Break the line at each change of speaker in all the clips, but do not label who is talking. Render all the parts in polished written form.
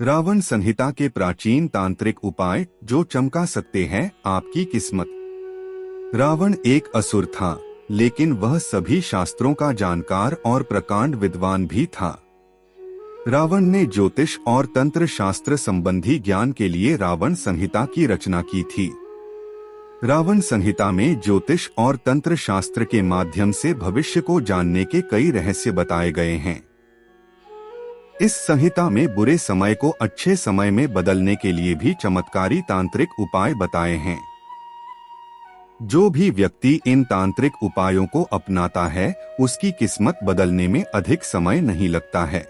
रावण संहिता के प्राचीन तांत्रिक उपाय जो चमका सकते हैं आपकी किस्मत। रावण एक असुर था, लेकिन वह सभी शास्त्रों का जानकार और प्रकांड विद्वान भी था। रावण ने ज्योतिष और तंत्र शास्त्र संबंधी ज्ञान के लिए रावण संहिता की रचना की थी। रावण संहिता में ज्योतिष और तंत्र शास्त्र के माध्यम से भविष्य को जानने के कई रहस्य बताए गए हैं। इस संहिता में बुरे समय को अच्छे समय में बदलने के लिए भी चमत्कारी तांत्रिक उपाय बताए हैं। जो भी व्यक्ति इन तांत्रिक उपायों को अपनाता है, उसकी किस्मत बदलने में अधिक समय नहीं लगता है।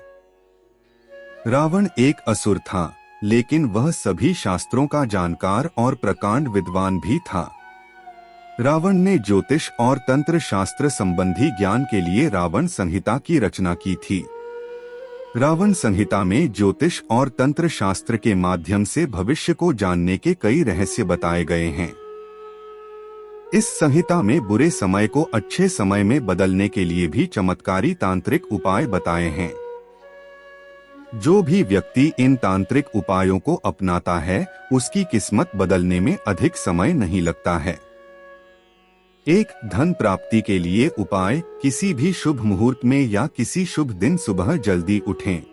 रावण एक असुर था, लेकिन वह सभी शास्त्रों का जानकार और प्रकांड विद्वान भी था। रावण ने ज्योतिष और तंत्र शास्त्र संबंधी ज्ञान के लिए रावण संहिता की रचना की थी। रावण संहिता में ज्योतिष और तंत्र शास्त्र के माध्यम से भविष्य को जानने के कई रहस्य बताए गए हैं। इस संहिता में बुरे समय को अच्छे समय में बदलने के लिए भी चमत्कारी तांत्रिक उपाय बताए हैं। जो भी व्यक्ति इन तांत्रिक उपायों को अपनाता है, उसकी किस्मत बदलने में अधिक समय नहीं लगता है। एक धन प्राप्ति के लिए उपाय। किसी भी शुभ मुहूर्त में या किसी शुभ दिन सुबह जल्दी उठें।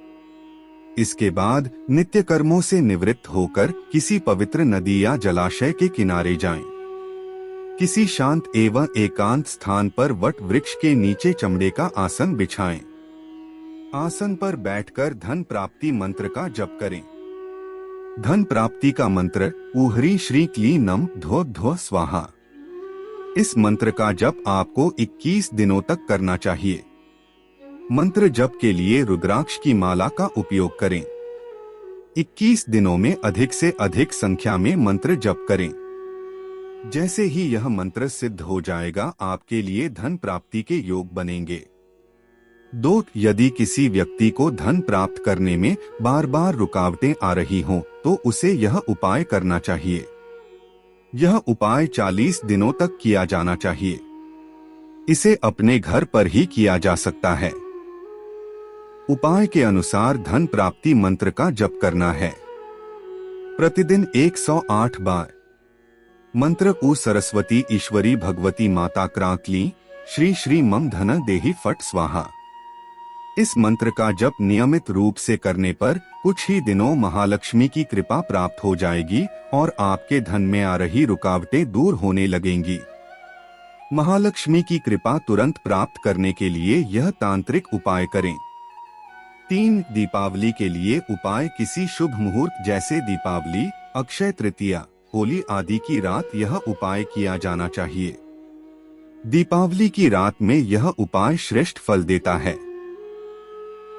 इसके बाद नित्य कर्मों से निवृत्त होकर किसी पवित्र नदी या जलाशय के किनारे जाएं। किसी शांत एवं एकांत स्थान पर वट वृक्ष के नीचे चमड़े का आसन बिछाएं। आसन पर बैठकर धन प्राप्ति मंत्र का जप करें। धन प्राप्ति का मंत्र ऊहरी श्री क्ली नम धो धो स्वाहा। इस मंत्र का जप आपको 21 दिनों तक करना चाहिए। मंत्र जप के लिए रुद्राक्ष की माला का उपयोग करें। 21 दिनों में अधिक से अधिक संख्या में मंत्र जप करें। जैसे ही यह मंत्र सिद्ध हो जाएगा, आपके लिए धन प्राप्ति के योग बनेंगे। 2. यदि किसी व्यक्ति को धन प्राप्त करने में बार बार रुकावटें आ रही हों, तो उसे यह उपाय करना चाहिए। यह उपाय 40 दिनों तक किया जाना चाहिए। इसे अपने घर पर ही किया जा सकता है। उपाय के अनुसार धन प्राप्ति मंत्र का जप करना है। प्रतिदिन 108 बार। मंत्र ऊ सरस्वती ईश्वरी भगवती माता क्रांकली श्री श्री मम धन देहि फट स्वाहा। इस मंत्र का जप नियमित रूप से करने पर कुछ ही दिनों महालक्ष्मी की कृपा प्राप्त हो जाएगी और आपके धन में आ रही रुकावटें दूर होने लगेंगी। महालक्ष्मी की कृपा तुरंत प्राप्त करने के लिए यह तांत्रिक उपाय करें। 3. दीपावली के लिए उपाय। किसी शुभ मुहूर्त जैसे दीपावली, अक्षय तृतीया, होली आदि की रात यह उपाय किया जाना चाहिए। दीपावली की रात में यह उपाय श्रेष्ठ फल देता है।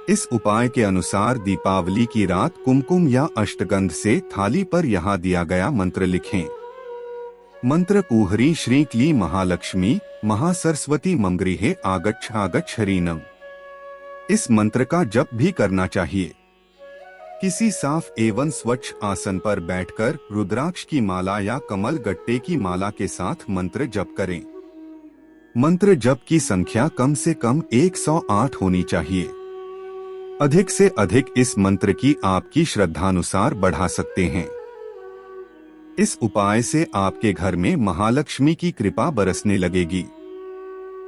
इस उपाय के अनुसार दीपावली की रात कुमकुम या अष्टगंध से थाली पर यहाँ दिया गया मंत्र लिखें। मंत्र ऊहरी श्री क्ली महालक्ष्मी महासरस्वती ममगृहे आगच्छ आगच्छ हरिनम। इस मंत्र का जप भी करना चाहिए। किसी साफ एवं स्वच्छ आसन पर बैठकर रुद्राक्ष की माला या कमल गट्टे की माला के साथ मंत्र जप करें। मंत्र जप की संख्या कम से कम 108 होनी चाहिए। अधिक से अधिक इस मंत्र की आपकी श्रद्धानुसार बढ़ा सकते हैं। इस उपाय से आपके घर में महालक्ष्मी की कृपा बरसने लगेगी।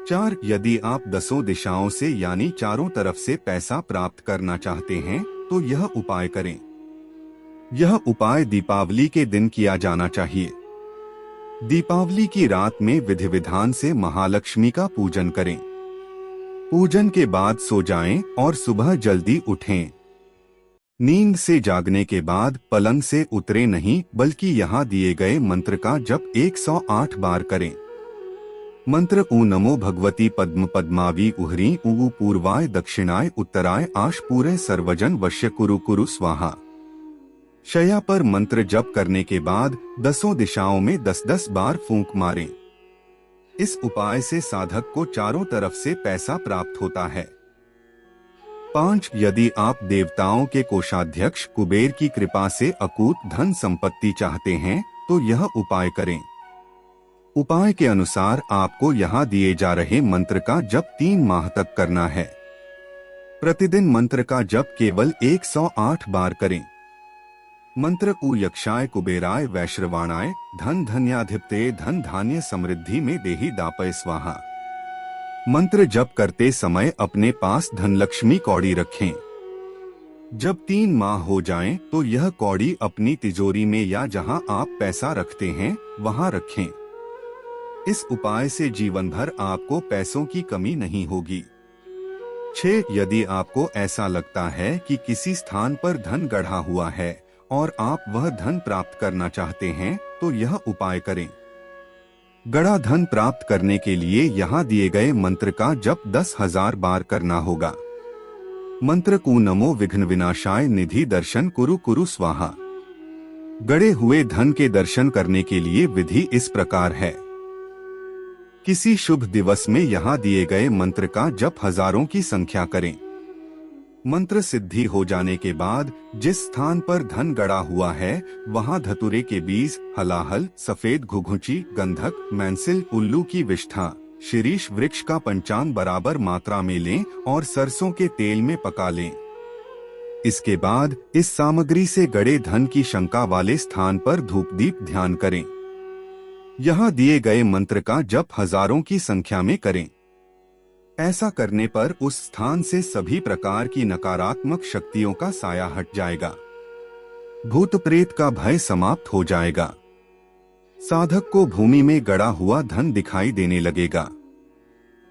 4. यदि आप 10 दिशाओं से यानी चारों तरफ से पैसा प्राप्त करना चाहते हैं, तो यह उपाय करें। यह उपाय दीपावली के दिन किया जाना चाहिए। दीपावली की रात में विधि विधान से महालक्ष्मी का पूजन करें। पूजन के बाद सो जाएं और सुबह जल्दी उठें। नींद से जागने के बाद पलंग से उतरे नहीं, बल्कि यहाँ दिए गए मंत्र का जप 108 बार करें। मंत्र ऊ नमो भगवती पद्म पद्मावी उहरी ऊ पूर्वाय दक्षिणाय उत्तराय आश पूरे सर्वजन वश्य कुरु कुरु स्वाहा। शया पर मंत्र जप करने के बाद 10 दिशाओं में 10-10 बार फूंक मारें। इस उपाय से साधक को चारों तरफ से पैसा प्राप्त होता है। 5. यदि आप देवताओं के कोषाध्यक्ष कुबेर की कृपा से अकूत धन संपत्ति चाहते हैं, तो यह उपाय करें। उपाय के अनुसार आपको यहाँ दिए जा रहे मंत्र का जप 3 माह तक करना है। प्रतिदिन मंत्र का जप केवल 108 बार करें। मंत्र उ यक्षाय कुबेराय वैश्रवाणाय धन धन्याधिपते धन धान्य समृद्धि में देहि दापय स्वाहा। मंत्र जप करते समय अपने पास धनलक्ष्मी कौड़ी रखें। जब 3 माह हो जाएं, तो यह कौड़ी अपनी तिजोरी में या जहां आप पैसा रखते हैं वहां रखें। इस उपाय से जीवन भर आपको पैसों की कमी नहीं होगी। 6. यदि आपको ऐसा लगता है कि किसी स्थान पर धन गढ़ा हुआ है और आप वह धन प्राप्त करना चाहते हैं, तो यह उपाय करें। गड़ा धन प्राप्त करने के लिए यहाँ दिए गए मंत्र का जप 10,000 बार करना होगा। मंत्र कु नमो विघ्न विनाशाय निधि दर्शन कुरु कुरु स्वाहा। गड़े हुए धन के दर्शन करने के लिए विधि इस प्रकार है। किसी शुभ दिवस में यहाँ दिए गए मंत्र का जप हजारों की संख्या करें। मंत्र सिद्धि हो जाने के बाद जिस स्थान पर धन गड़ा हुआ है वहां धतूरे के बीज, हलाहल, सफेद घुघुची, गंधक, मैंसिल, उल्लू की विष्ठा, शीरीष वृक्ष का पंचांग बराबर मात्रा में लें और सरसों के तेल में पका लें। इसके बाद इस सामग्री से गड़े धन की शंका वाले स्थान पर धूप दीप ध्यान करें। यहाँ दिए गए मंत्र का जप हजारों की संख्या में करें। ऐसा करने पर उस स्थान से सभी प्रकार की नकारात्मक शक्तियों का साया हट जाएगा। भूत प्रेत का भय समाप्त हो जाएगा। साधक को भूमि में गड़ा हुआ धन दिखाई देने लगेगा।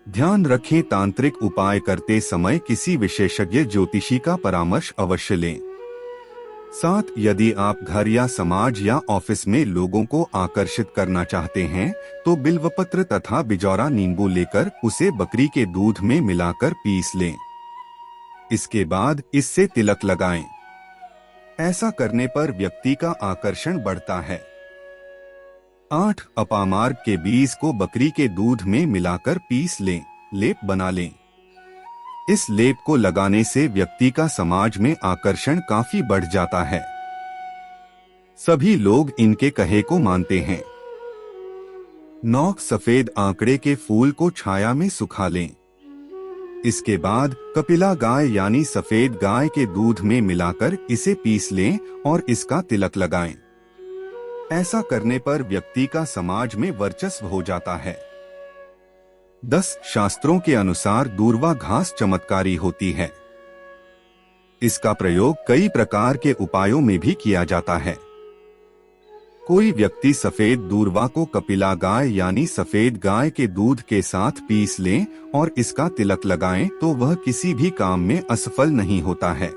ध्यान रखें, तांत्रिक उपाय करते समय किसी विशेषज्ञ ज्योतिषी का परामर्श अवश्य लें। 7. यदि आप घर या समाज या ऑफिस में लोगों को आकर्षित करना चाहते हैं तो बिल्वपत्र तथा बिजौरा नींबू लेकर उसे बकरी के दूध में मिलाकर पीस लें। इसके बाद इससे तिलक लगाएं। ऐसा करने पर व्यक्ति का आकर्षण बढ़ता है। 8. अपामार्ग के बीज को बकरी के दूध में मिलाकर पीस लें, लेप बना लें। इस लेप को लगाने से व्यक्ति का समाज में आकर्षण काफी बढ़ जाता है। सभी लोग इनके कहे को मानते हैं। 9. सफेद आंकड़े के फूल को छाया में सुखा लें। इसके बाद कपिला गाय यानी सफेद गाय के दूध में मिलाकर इसे पीस लें और इसका तिलक लगाएं। ऐसा करने पर व्यक्ति का समाज में वर्चस्व हो जाता है। 10. शास्त्रों के अनुसार दूर्वा घास चमत्कारी होती है। इसका प्रयोग कई प्रकार के उपायों में भी किया जाता है। कोई व्यक्ति सफेद दूर्वा को कपिला गाय यानी सफेद गाय के दूध के साथ पीस लें और इसका तिलक लगाएं तो वह किसी भी काम में असफल नहीं होता है।